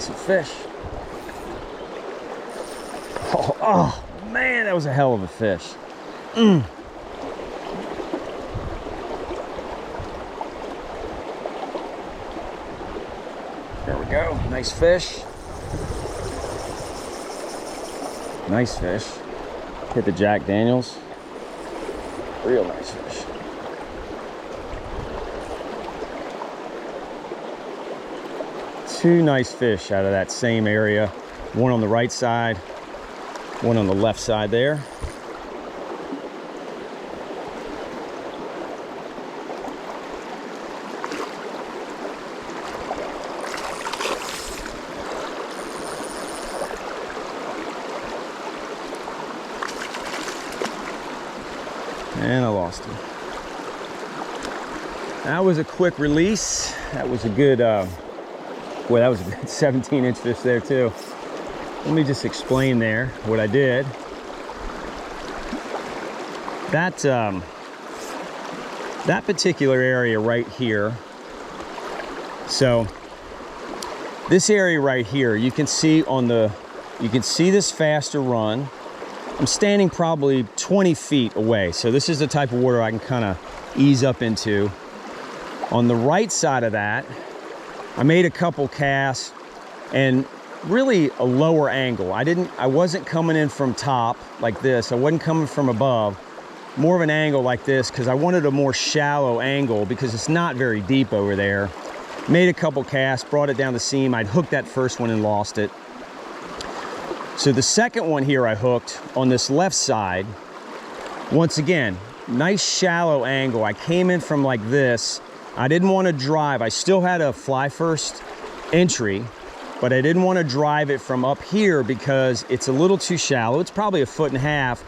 decent fish. Oh man, that was a hell of a fish. There we go. Nice fish. Nice fish. Hit the Jack Daniels. Real nice fish. Two nice fish out of that same area. One on the right side, one on the left side there. And I lost him. That was a quick release. That was a good, boy, that was a good 17-inch fish there too. Let me just explain there what I did. That particular area right here. So this area right here, you can see this faster run. I'm standing probably 20 feet away. So this is the type of water I can kind of ease up into. On the right side of that, I made a couple casts and really a lower angle. I wasn't coming in from top like this. I wasn't coming from above. More of an angle like this because I wanted a more shallow angle because it's not very deep over there. Made a couple casts, brought it down the seam. I'd hooked that first one and lost it. So the second one here I hooked on this left side. Once again, nice shallow angle. I came in from like this. I didn't want to drive. I still had a fly first entry, but I didn't want to drive it from up here because it's a little too shallow. It's probably 1.5 feet.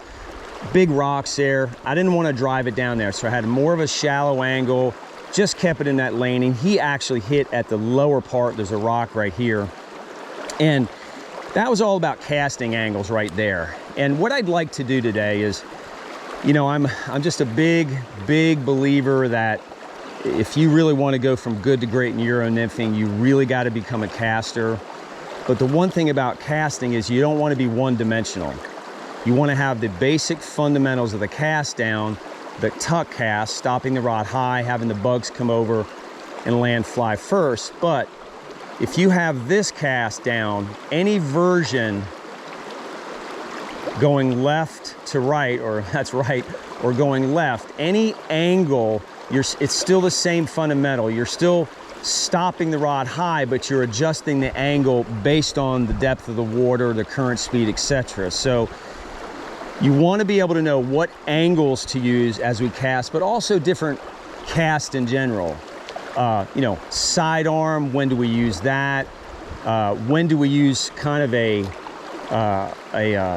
Big rocks there. I didn't want to drive it down there. So I had more of a shallow angle, just kept it in that laning. He actually hit at the lower part. There's a rock right here. And that was all about casting angles right there. And what I'd like to do today is, you know, I'm just a big believer that if you really want to go from good to great in Euro nymphing, you really got to become a caster. But the one thing about casting is you don't want to be one-dimensional. You want to have the basic fundamentals of the cast down, the tuck cast, stopping the rod high, having the bugs come over and land fly first. But if you have this cast down, any version going left to right, or that's right, or going left, any angle, it's still the same fundamental. You're still stopping the rod high, but you're adjusting the angle based on the depth of the water, the current speed, etc. So you want to be able to know what angles to use as we cast, but also different cast in general. You know, sidearm, when do we use that? When do we use kind of a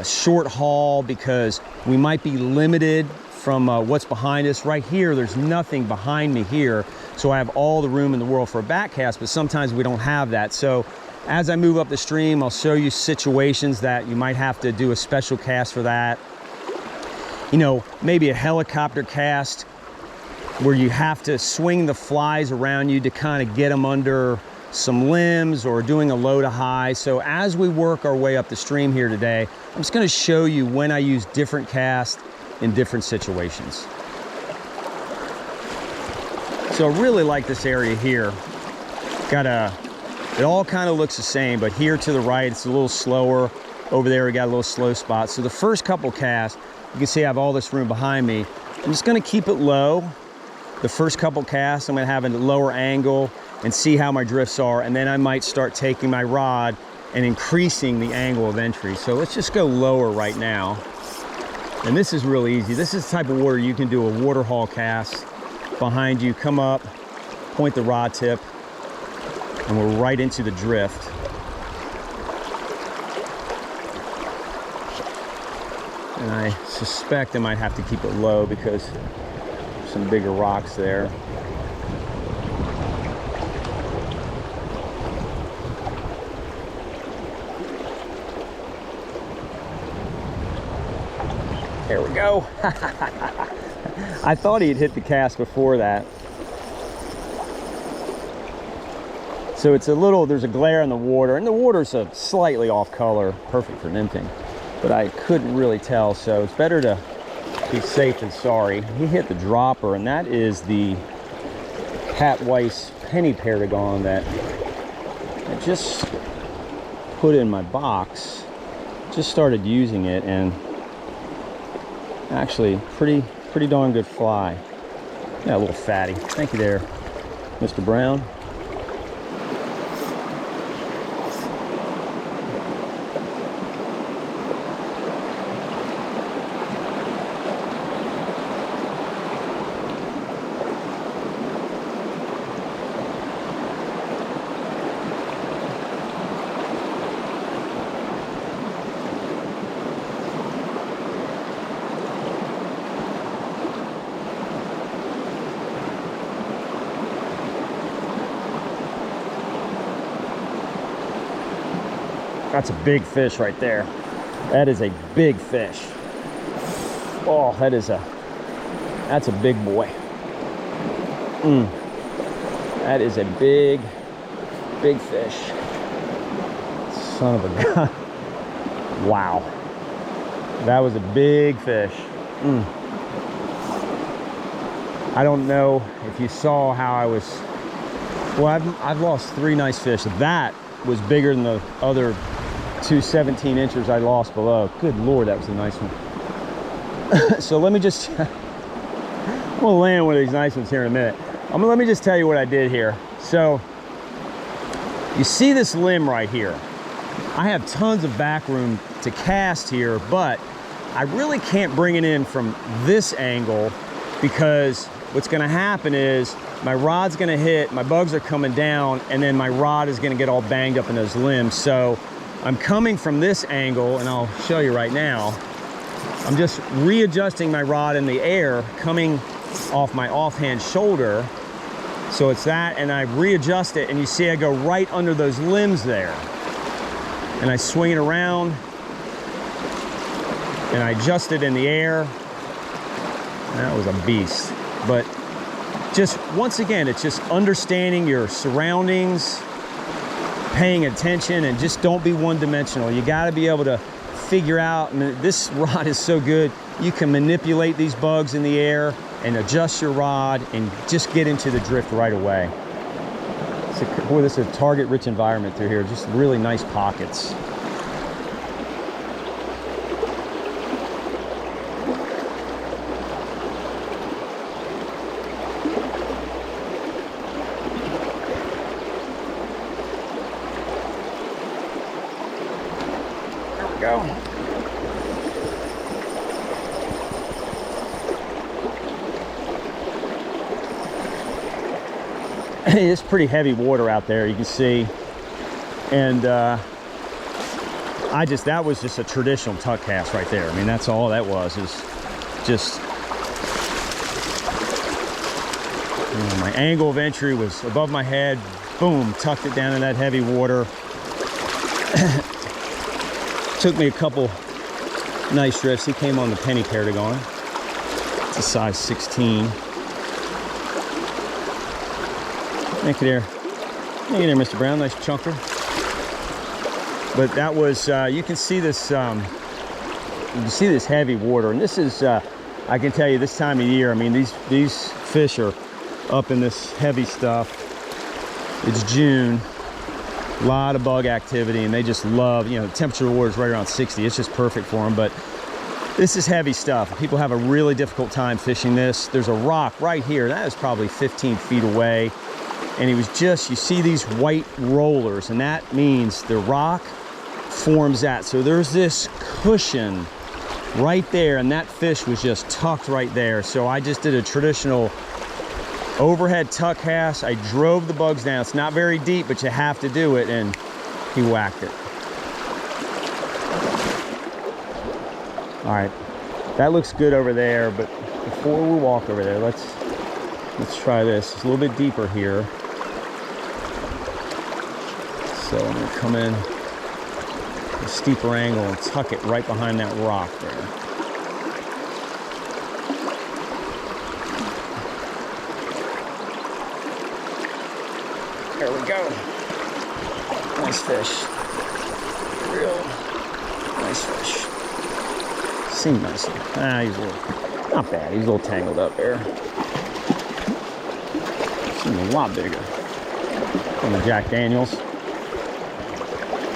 short haul because we might be limited from what's behind us. Right here, there's nothing behind me here, so I have all the room in the world for a back cast, but sometimes we don't have that. So as I move up the stream, I'll show you situations that you might have to do a special cast for that. You know, maybe a helicopter cast where you have to swing the flies around you to kind of get them under some limbs, or doing a low to high. So as we work our way up the stream here today, I'm just going to show you when I use different casts in different situations. So I really like this area here. It all kind of looks the same, but here to the right, it's a little slower. Over there, we got a little slow spot. So the first couple casts, you can see I have all this room behind me. I'm just going to keep it low. The first couple casts, I'm going to have a lower angle and see how my drifts are, and then I might start taking my rod and increasing the angle of entry. So let's just go lower right now. And this is really easy. This is the type of water you can do a water haul cast. Behind you, come up, point the rod tip, and we're right into the drift. And I suspect I might have to keep it low because there's some bigger rocks there. There we go. I thought he'd hit the cast before that. So it's a little, there's a glare in the water, and the water's a slightly off color, perfect for nymphing, but I couldn't really tell, so it's better to be safe than sorry. He hit the dropper, and that is the Pat Weiss penny Paragon that I just put in my box. Just started using it, and actually pretty darn good fly. Yeah, a little fatty. Thank you there, Mr. Brown. That's a big fish right there. That is a big fish. Oh, that's a big boy. That is a big fish. Son of a gun. Wow. That was a big fish. I don't know if you saw how I was, well, I've lost 3 nice fish. That was bigger than the other 2 17 inchers I lost below. Good Lord, that was a nice one. So let me just, we'll land one of these nice ones here in a minute. Let me just tell you what I did here. So you see this limb right here. I have tons of back room to cast here, but I really can't bring it in from this angle, because what's gonna happen is my rod's gonna hit, my bugs are coming down, and then my rod is gonna get all banged up in those limbs. So I'm coming from this angle, and I'll show you right now. I'm just readjusting my rod in the air, coming off my offhand shoulder. So it's that, and I readjust it, and you see I go right under those limbs there. And I swing it around, and I adjust it in the air. That was a beast. But just, once again, it's just understanding your surroundings, paying attention, and just don't be one-dimensional. You got to be able to figure out, and this rod is so good, you can manipulate these bugs in the air and adjust your rod and just get into the drift right away. Boy, this is a target-rich environment through here. Just really nice pockets. Go. It's pretty heavy water out there, you can see, and that was just a traditional tuck cast right there. I mean, that's all that was, is just, you know, my angle of entry was above my head, boom, tucked it down in that heavy water. Took me a couple nice drifts. He came on the penny Paragon. It's a size 16. Thank you there. Thank you there, Mr. Brown. Nice chunker. But that was, you can see this, heavy water. And this is, I can tell you, this time of year, I mean, these fish are up in this heavy stuff. It's June. A lot of bug activity, and they just love, you know, the temperature of the water is right around 60. It's just perfect for them. But this is heavy stuff. People have a really difficult time fishing this. There's a rock right here. That is probably 15 feet away. And it was just, you see these white rollers, and that means the rock forms that. So there's this cushion right there, and that fish was just tucked right there. So I just did a traditional overhead tuck cast. I drove the bugs down. It's not very deep, but you have to do it, and he whacked it. All right, that looks good over there, but before we walk over there, let's try this. It's a little bit deeper here. So I'm gonna come in a steeper angle and tuck it right behind that rock there. There we go. Nice fish. Real nice fish. Seemed nice. Ah, he's a little, not bad. He's a little tangled up there. Seemed a lot bigger on the Jack Daniels.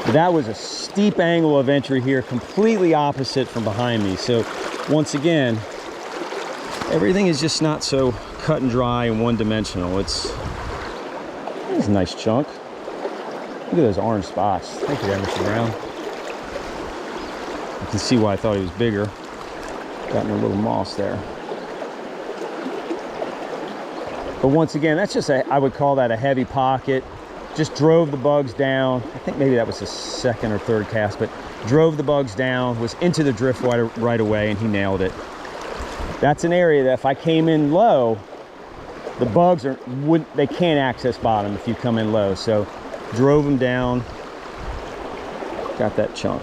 But that was a steep angle of entry here, completely opposite from behind me. So once again, everything is just not so cut and dry and one-dimensional. It's a nice chunk. Look at those orange spots. Thank you there, Mr. Brown. You can see why I thought he was bigger. Got in a little moss there. But once again, that's just I would call that a heavy pocket. Just drove the bugs down. I think maybe that was the second or third cast, but drove the bugs down, was into the drift right away, and he nailed it. That's an area that if I came in low, the bugs they can't access bottom if you come in low. So drove them down, got that chunk.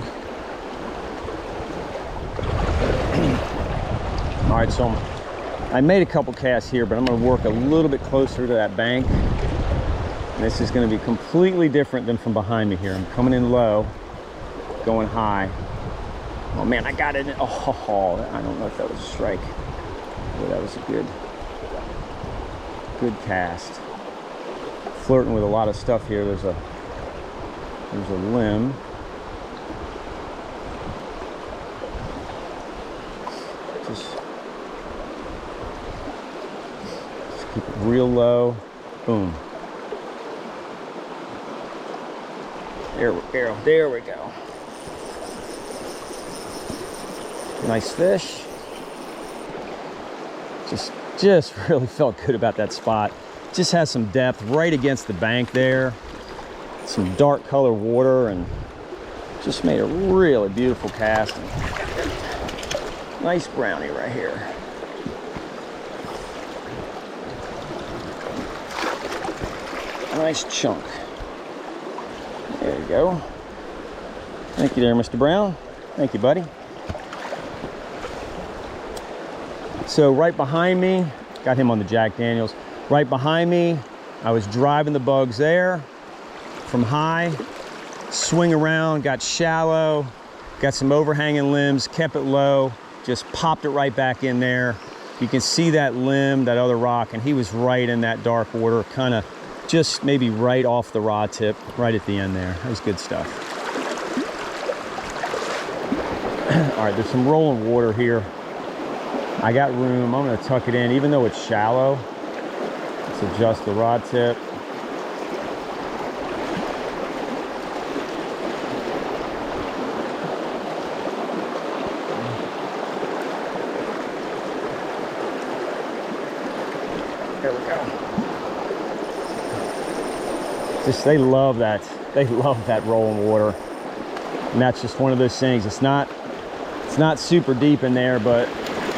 All right, so I made a couple casts here, but I'm going to work a little bit closer to that bank. And this is going to be completely different than from behind me here. I'm coming in low, going high. Oh man, I got it. Oh, I don't know if that was a strike. But that was a good cast. Flirting with a lot of stuff here. There's a limb. Just keep it real low. Boom. There we go. Nice fish. Just really felt good about that spot. Just has some depth right against the bank there. Some dark color water, and just made a really beautiful cast. Nice brownie right here. Nice chunk. There you go. Thank you there, Mr. Brown. Thank you, buddy. So right behind me, got him on the Jack Daniels. Right behind me, I was driving the bugs there from high, swing around, got shallow, got some overhanging limbs, kept it low, just popped it right back in there. You can see that limb, that other rock, and he was right in that dark water, kind of just maybe right off the rod tip, right at the end there. That was good stuff. All right, there's some rolling water here. I got room. I'm going to tuck it in, even though it's shallow. Let's adjust the rod tip. There we go. Just they love that. They love that rolling water, and that's just one of those things. It's not super deep in there, but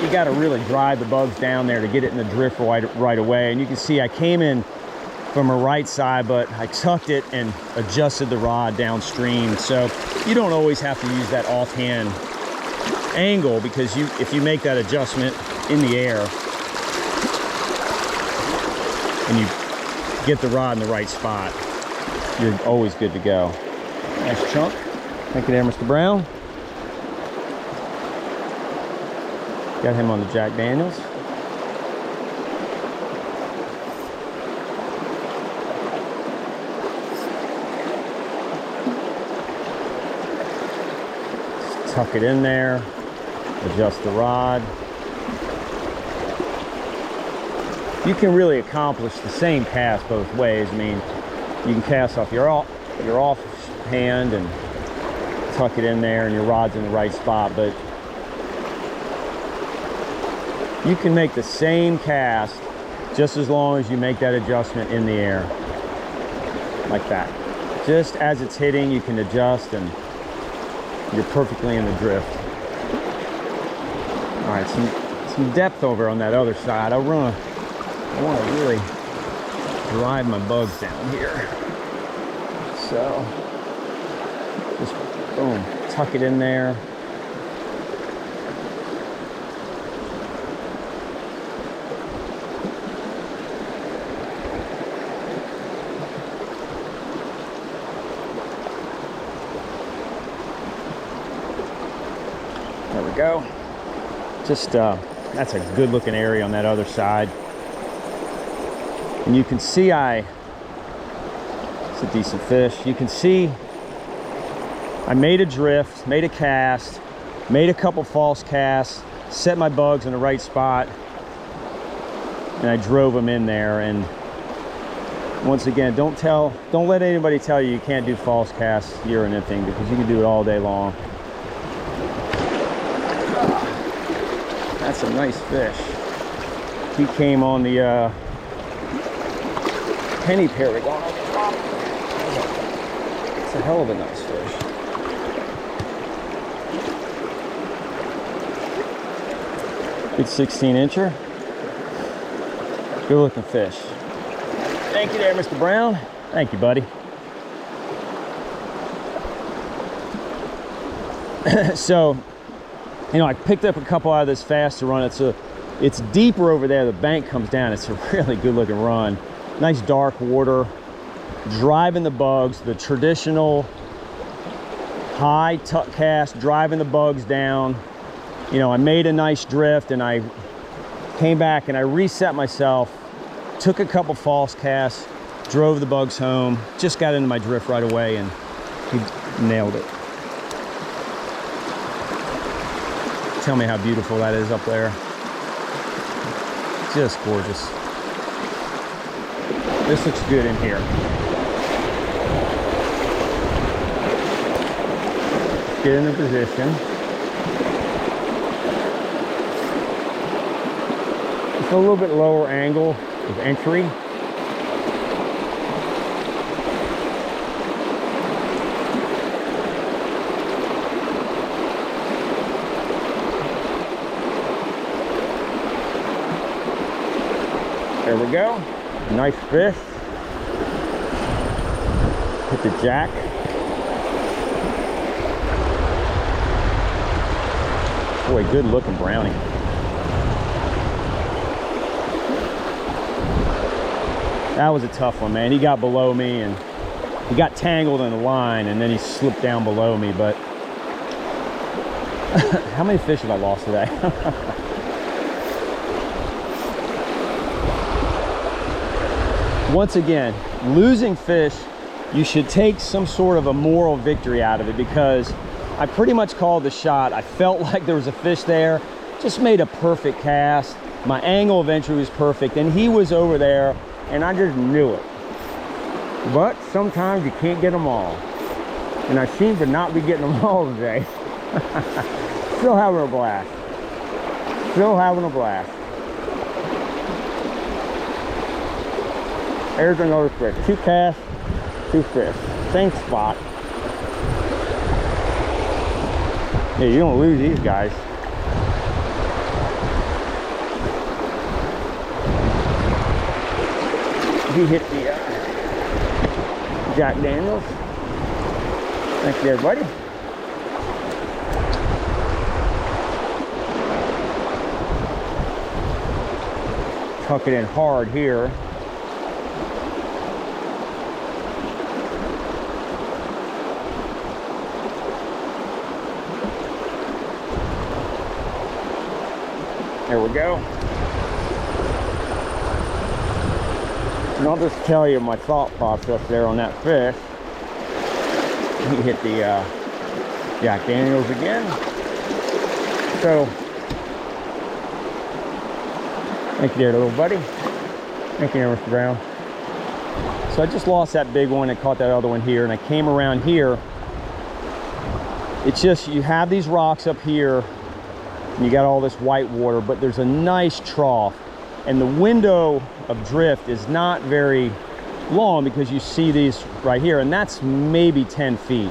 you got to really drive the bugs down there to get it in the drift right away. And you can see I came in from a right side, but I tucked it and adjusted the rod downstream. So you don't always have to use that offhand angle, because if you make that adjustment in the air and you get the rod in the right spot, you're always good to go. Nice chunk. Thank you there, Mr. Brown. Got him on the Jack Daniels. Just tuck it in there, adjust the rod. You can really accomplish the same cast both ways. I mean, you can cast off your off hand and tuck it in there, and your rod's in the right spot, but you can make the same cast just as long as you make that adjustment in the air, like that. Just as it's hitting, you can adjust, and you're perfectly in the drift. All right, some depth over on that other side. I want to really drive my bugs down here. So just boom, tuck it in there. go. Just, that's a good looking area on that other side. And you can see it's a decent fish. You can see I made a drift, made a cast, made a couple false casts, set my bugs in the right spot, and I drove them in there. And once again, don't let anybody tell you can't do false casts Euro nymphing, because you can do it all day long. That's a nice fish. He came on the penny paragon. It's a hell of a nice fish. Good 16-incher. Good looking fish. Thank you there, Mr. Brown. Thank you, buddy. So, you know, I picked up a couple out of this fast to run. It's deeper over there. The bank comes down. It's a really good looking run. Nice dark water. Driving the bugs, the traditional high tuck cast, driving the bugs down. You know, I made a nice drift, and I came back and I reset myself, took a couple false casts, drove the bugs home, just got into my drift right away, and he nailed it. Tell me how beautiful that is up there. Just gorgeous. This looks good in here. Get in the position. It's a little bit lower angle of entry. There we go. Nice fish. Hit the jack. Boy, good looking brownie. That was a tough one, man. He got below me and he got tangled in the line, and then he slipped down below me. But how many fish have I lost today? Once again, losing fish, you should take some sort of a moral victory out of it, because I pretty much called the shot. I felt like there was a fish there, just made a perfect cast. My angle of entry was perfect, and he was over there, and I just knew it. But sometimes you can't get them all. And I seem to not be getting them all today. Still having a blast. Still having a blast. There's another fish. 2 casts, 2 fish. Same spot. Yeah, you don't lose these guys. He hit the Jack Daniels. Thank you, everybody. Tuck it in hard here. There we go. And I'll just tell you my thought process there on that fish. He hit the Jack Daniels again. So, thank you there, little buddy. Thank you there, Mr. Brown. So I just lost that big one and caught that other one here, and I came around here. It's just, you have these rocks up here, and you got all this white water, but there's a nice trough, and the window of drift is not very long, because you see these right here, and that's maybe 10 feet.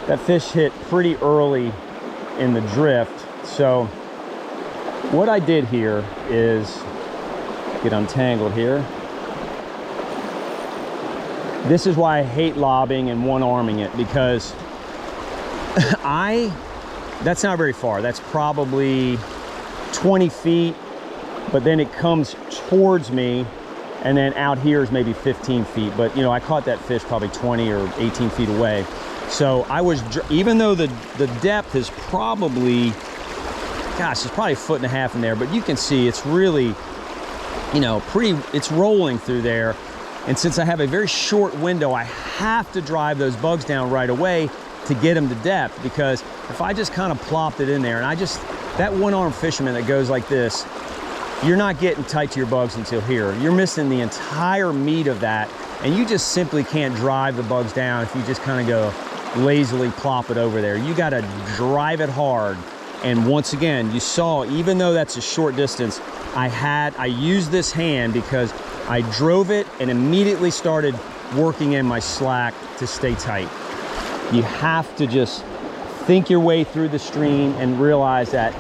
That fish hit pretty early in the drift. So what I did here is get untangled here. This is why I hate lobbing and one-arming it, because that's not very far. That's probably 20 feet, but then it comes towards me, and then out here is maybe 15 feet. But, you know, I caught that fish probably 20 or 18 feet away. So I was, even though the depth is probably gosh, it's probably 1.5 feet in there, but you can see it's really, you know, it's rolling through there. And since I have a very short window, I have to drive those bugs down right away to get them to depth, because if I just kind of plopped it in there, and that one-arm fisherman that goes like this, you're not getting tight to your bugs until here. You're missing the entire meat of that, and you just simply can't drive the bugs down if you just kind of go lazily plop it over there. You got to drive it hard. And once again, you saw, even though that's a short distance, I used this hand because I drove it and immediately started working in my slack to stay tight. You have to just think your way through the stream and realize that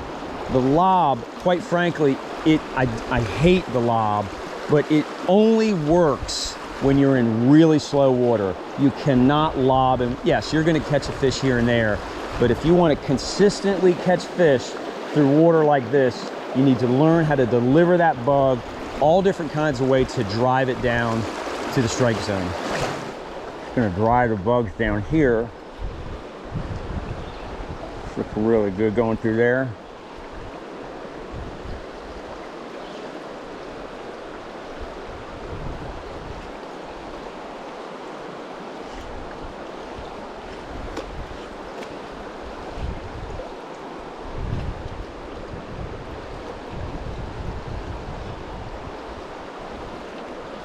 the lob, quite frankly, I hate the lob, but it only works when you're in really slow water. You cannot lob, and yes, you're going to catch a fish here and there, but if you want to consistently catch fish through water like this, you need to learn how to deliver that bug all different kinds of ways to drive it down to the strike zone. Just going to drive the bugs down here. This looks really good going through there.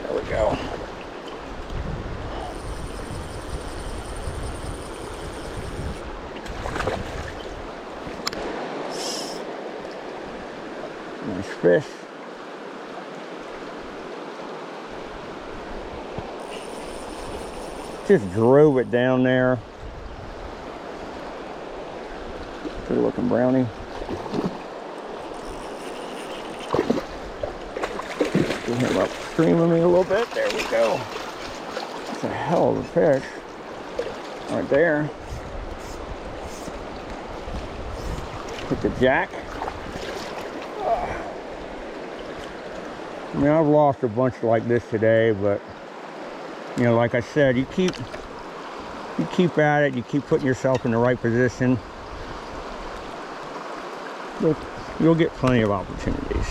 There we go. Nice fish. Just drove it down there. Good looking brownie. Get him upstream of me a little bit. There we go. That's a hell of a fish right there. Hit the jack. I mean, I've lost a bunch like this today, but you know, like I said, you keep at it, you keep putting yourself in the right position, you'll get plenty of opportunities.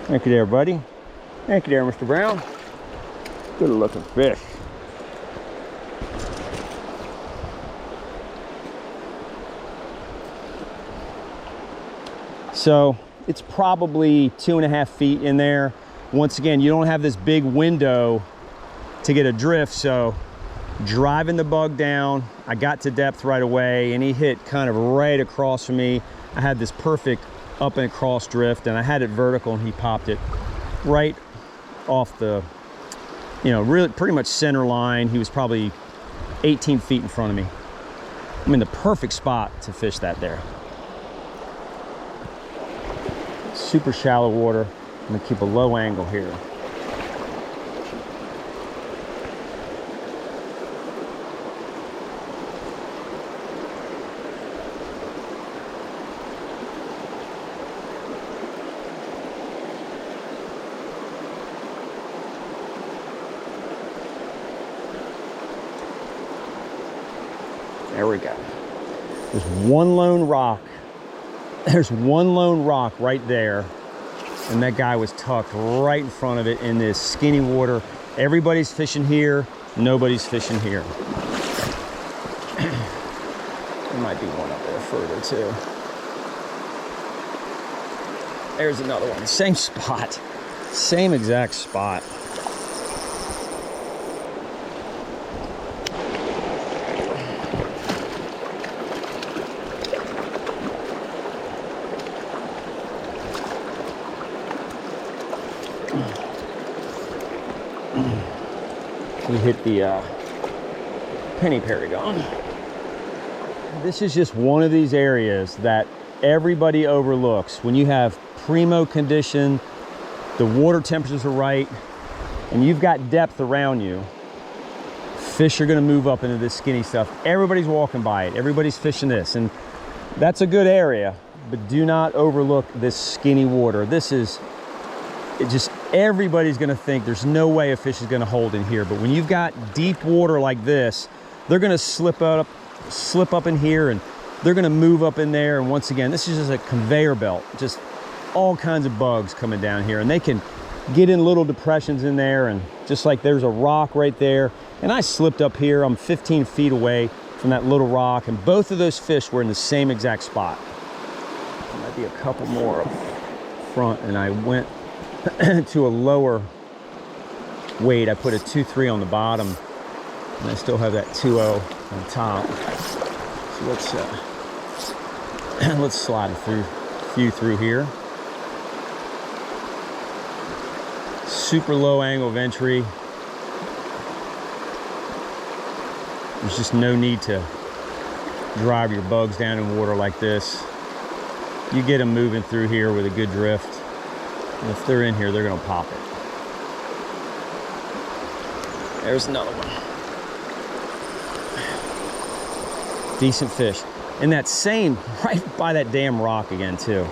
Thank you there, buddy. Thank you there, Mr. Brown. Good looking fish. So it's probably 2.5 feet in there. Once again, you don't have this big window to get a drift, so driving the bug down, I got to depth right away, and he hit kind of right across from me. I had this perfect up and across drift, and I had it vertical, and he popped it right off the, you know, really pretty much center line. He was probably 18 feet in front of me. I'm in the perfect spot to fish that there. Super shallow water. I'm gonna keep a low angle here. There we go. There's one lone rock. There's one lone rock right there. And that guy was tucked right in front of it in this skinny water. Everybody's fishing here. Nobody's fishing here. There might be one up there further too. There's another one. Same spot. Same exact spot. We hit the penny paragon. This is just one of these areas that everybody overlooks. When you have primo condition, the water temperatures are right, and you've got depth around you, fish are gonna move up into this skinny stuff. Everybody's walking by it, everybody's fishing this, and that's a good area, but do not overlook this skinny water. This is, it just, everybody's gonna think there's no way a fish is gonna hold in here, but when you've got deep water like this, they're gonna slip up in here, and they're gonna move up in there. And once again, this is just a conveyor belt, just all kinds of bugs coming down here, and they can get in little depressions in there. And just like there's a rock right there, and I slipped up here. I'm 15 feet away from that little rock, and both of those fish were in the same exact spot. There might be a couple more up front, and I went to a lower weight. I put a 2.3 on the bottom, and I still have that 2.0 on top. So let's slide a few through here. Super low angle of entry. There's just no need to drive your bugs down in water like this. You get them moving through here with a good drift, and if they're in here, they're gonna pop it. There's another one. Decent fish. And that same, right by that damn rock again too.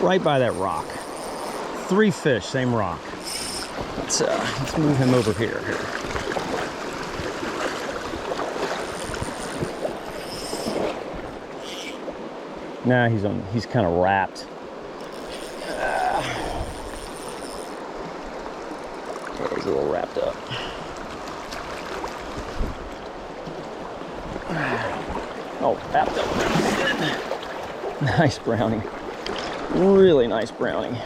Right by that rock. 3 fish, same rock. Let's move him over here. Nah, he's kind of wrapped. He's a little wrapped up. Oh, wrapped up. Nice browning. Really nice browning.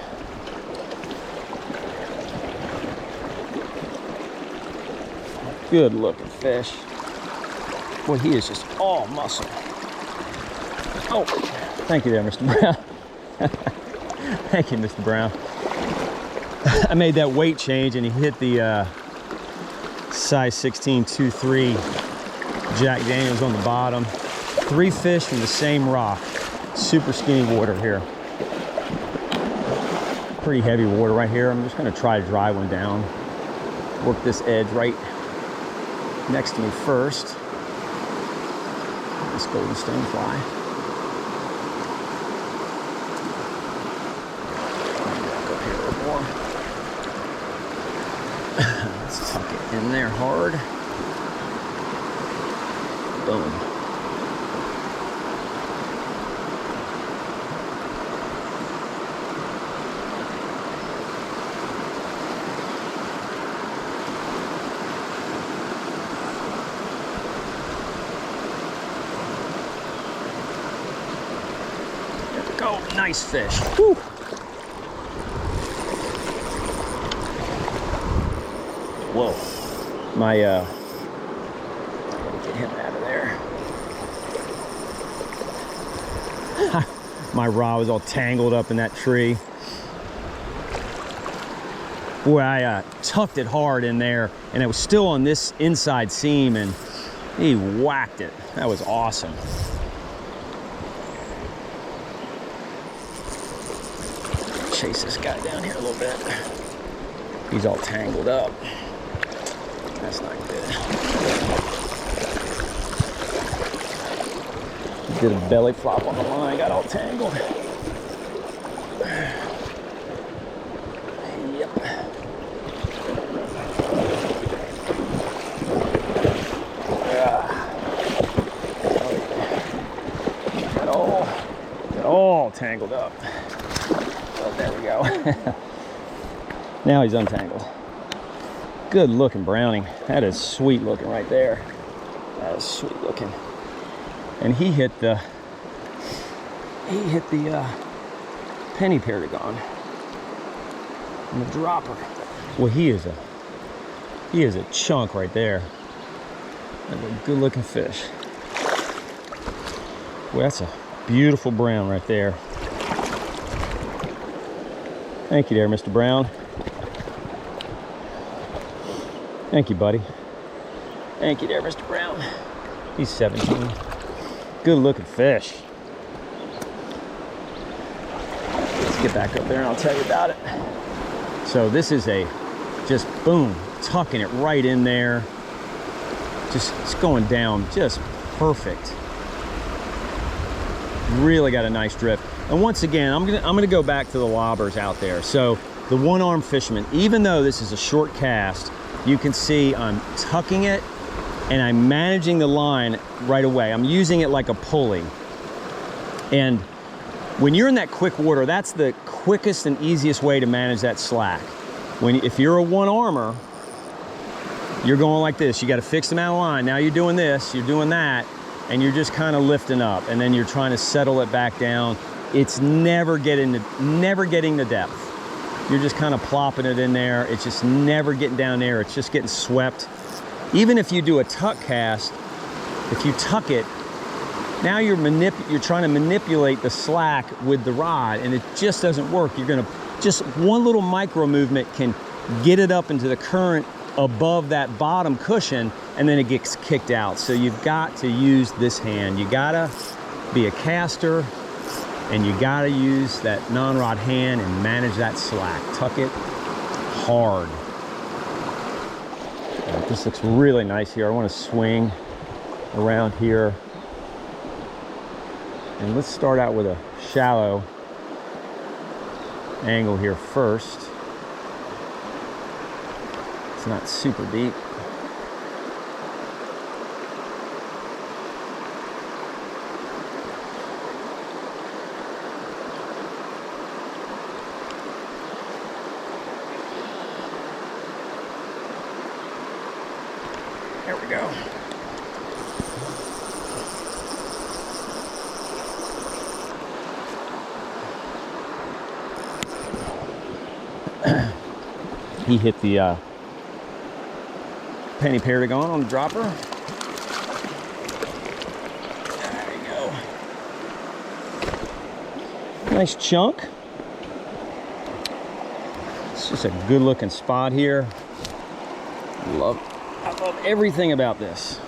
Good looking fish. Boy, he is just all muscle. Oh, thank you there, Mr. Brown. Thank you, Mr. Brown. I made that weight change, and he hit the size 16 2.3 Jack Daniels on the bottom. 3 fish from the same rock. Super skinny water here. Pretty heavy water right here. I'm just gonna try to dry one down. Work this edge right next to me first. This golden stonefly. Go here a little more. Let's tuck it in there hard. Boom. Oh, nice fish. Woo. Whoa. My, get him out of there. My rod was all tangled up in that tree. Boy, I tucked it hard in there, and it was still on this inside seam, and he whacked it. That was awesome. Chase this guy down here a little bit. He's all tangled up. That's not good. Did a belly flop on the line, got all tangled. Yep. Got all tangled up. There we go. Now he's untangled. Good looking browning. That is sweet looking right there. That is sweet looking. And he hit the penny paragon and the dropper. Well, he is a chunk right there. That's a good looking fish. Well, that's a beautiful brown right there. Thank you there, Mr. Brown. Thank you, buddy. Thank you there, Mr. Brown. He's 17. Good looking fish. Let's get back up there and I'll tell you about it. So this is just boom, tucking it right in there. It's going down just perfect. Really got a nice drift. And once again, I'm gonna go back to the lobbers out there. So the one-arm fisherman, even though this is a short cast, you can see I'm tucking it and I'm managing the line right away. I'm using it like a pulley. And when you're in that quick water, that's the quickest and easiest way to manage that slack. If you're a one-armer, you're going like this. You got a fixed amount of line. Now you're doing this, you're doing that, and you're just kind of lifting up, and then you're trying to settle it back down. It's never getting the depth. You're just kind of plopping it in there. It's just never getting down there. It's just getting swept. Even if you do a tuck cast, if you tuck it, now you're trying to manipulate the slack with the rod, and it just doesn't work. Just one little micro movement can get it up into the current above that bottom cushion, and then it gets kicked out. So you've got to use this hand. You gotta be a caster, and you gotta use that non-rod hand and manage that slack. Tuck it hard. This looks really nice here. I want to swing around here. And let's start out with a shallow angle here first. It's not super deep. There we go. He hit the penny paragon on the dropper. There you go. Nice chunk. It's just a good looking spot here. I love everything about this.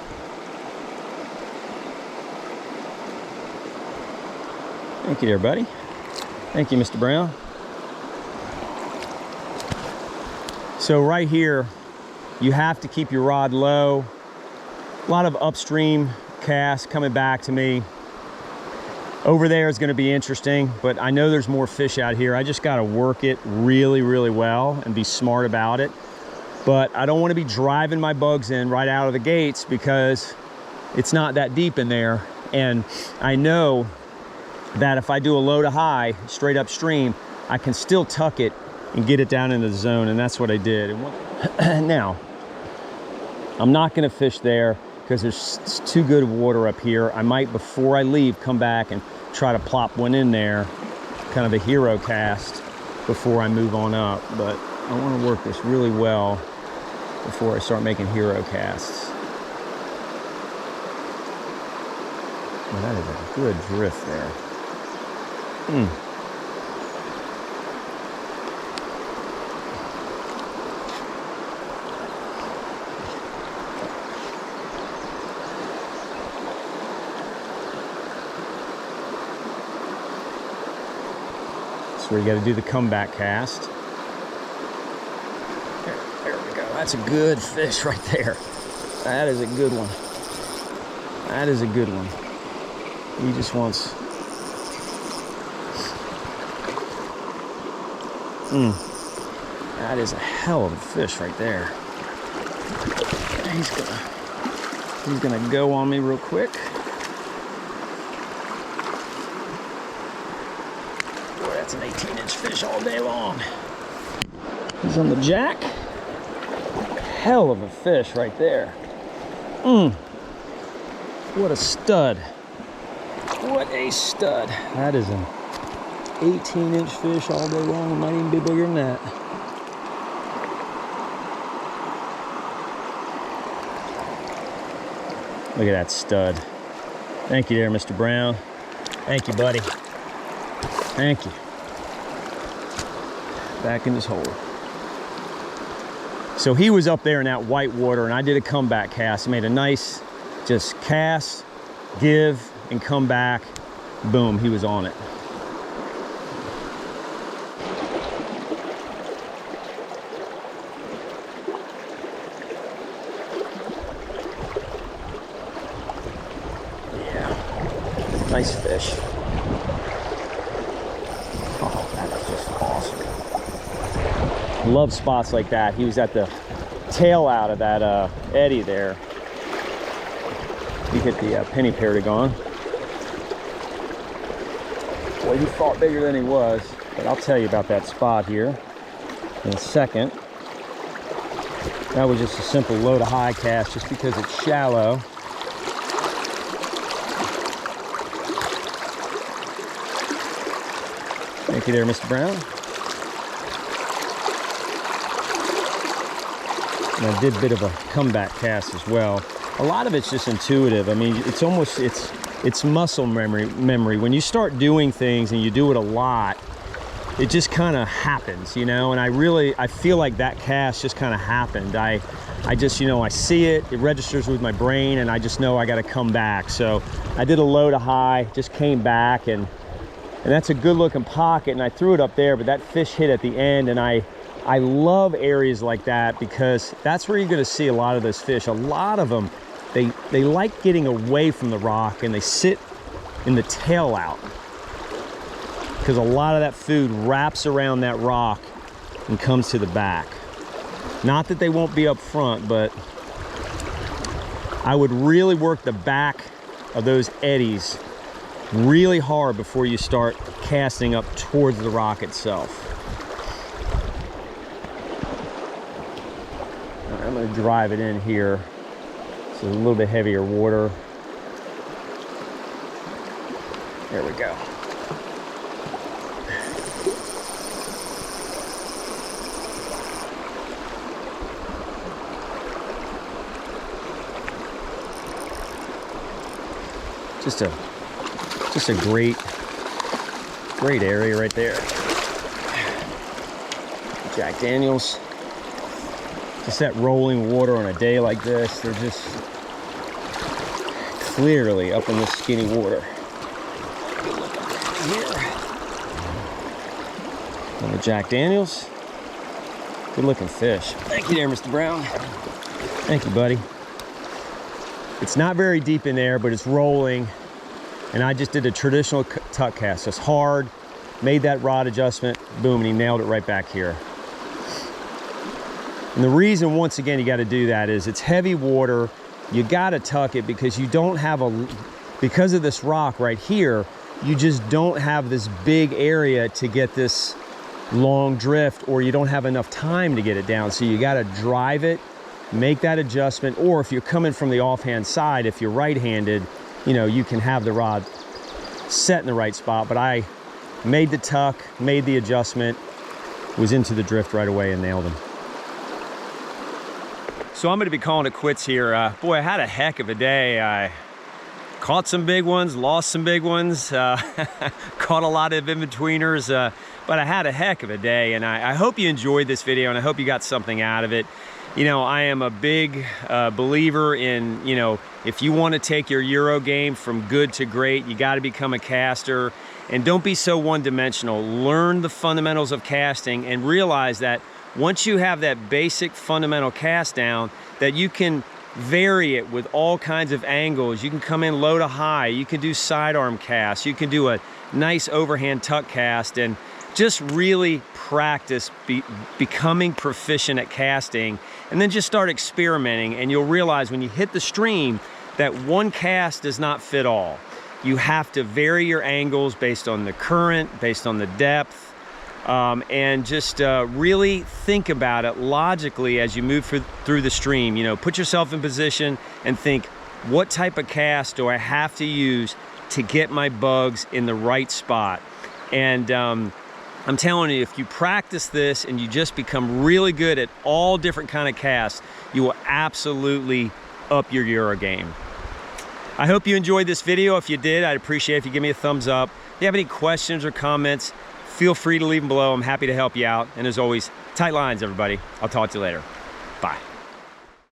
Thank you there, buddy. Thank you, Mr. Brown. So right here, you have to keep your rod low. A lot of upstream casts coming back to me. Over there is going to be interesting, but I know there's more fish out here. I just got to work it really, really well and be smart about it. But I don't want to be driving my bugs in right out of the gates because it's not that deep in there. And I know that if I do a low to high straight upstream, I can still tuck it and get it down into the zone, and that's what I did. Now, I'm not gonna fish there because there's too good of water up here. I might, before I leave, come back and try to plop one in there, kind of a hero cast before I move on up. But I wanna work this really well before I start making hero casts. Well, that is a good drift there. That's where you got to do the comeback cast. There we go. That's a good fish right there. That is a good one. That is a good one. He just wants... That is a hell of a fish right there. He's gonna go on me real quick. Boy, that's an 18-inch fish all day long. He's on the jack. Hell of a fish right there. What a stud. What a stud. That is an 18-inch fish all day long. It might even be bigger than that. Look at that stud. Thank you there, Mr. Brown. Thank you, buddy. Thank you. Back in his hole. So he was up there in that white water, and I did a comeback cast. I made a nice, just cast, give, and come back. Boom, he was on it. Nice fish. Oh, that is just awesome. Love spots like that. He was at the tail out of that eddy there. He hit the penny perdigon. Boy, he fought bigger than he was, but I'll tell you about that spot here in a second. That was just a simple low to high cast just because it's shallow. Thank you there, Mr. Brown. And I did a bit of a comeback cast as well. A lot of it's just intuitive. I mean, it's almost, it's muscle memory. When you start doing things and you do it a lot, it just kind of happens, you know? And I feel like that cast just kind of happened. I just, you know, I see it, it registers with my brain, and I just know I got to come back. So I did a low to high, just came back, and that's a good looking pocket, and I threw it up there, but that fish hit at the end, and I love areas like that because that's where you're going to see a lot of those fish. A lot of them, they like getting away from the rock, and they sit in the tail out because a lot of that food wraps around that rock and comes to the back. Not that they won't be up front, but I would really work the back of those eddies really hard before you start casting up towards the rock itself. I'm going to drive it in here. So a little bit heavier water. There we go. Just a great area right there. Jack Daniels. Just that rolling water on a day like this, they're just clearly up in this skinny water. Here. Another Jack Daniels. Good looking fish. Thank you there, Mr. Brown. Thank you, buddy. It's not very deep in there, but it's rolling. And I just did a traditional tuck cast. It's hard, made that rod adjustment, boom, and he nailed it right back here. And the reason, once again, you got to do that is it's heavy water. You got to tuck it because you don't have because of this rock right here, you just don't have this big area to get this long drift, or you don't have enough time to get it down. So you got to drive it, make that adjustment, or if you're coming from the offhand side, if you're right-handed, you know, you can have the rod set in the right spot. But I made the tuck, made the adjustment, was into the drift right away and nailed him. So I'm going to be calling it quits here. Boy, I had a heck of a day. I caught some big ones, lost some big ones, caught a lot of in-betweeners, but I had a heck of a day, and I hope you enjoyed this video, and I hope you got something out of it. You know, I am a big believer in, you know, if you want to take your Euro game from good to great, you got to become a caster, and don't be so one-dimensional. Learn the fundamentals of casting and realize that once you have that basic fundamental cast down, that you can vary it with all kinds of angles. You can come in low to high, you can do sidearm casts, you can do a nice overhand tuck cast, and just really practice becoming proficient at casting, and then just start experimenting, and you'll realize when you hit the stream that one cast does not fit all. You have to vary your angles based on the current, based on the depth, and just really think about it logically as you move through the stream. You know, put yourself in position and think, what type of cast do I have to use to get my bugs in the right spot? And I'm telling you, if you practice this and you just become really good at all different kind of casts, you will absolutely up your Euro game. I hope you enjoyed this video. If you did, I'd appreciate it if you give me a thumbs up. If you have any questions or comments, feel free to leave them below. I'm happy to help you out. And as always, tight lines, everybody. I'll talk to you later. Bye.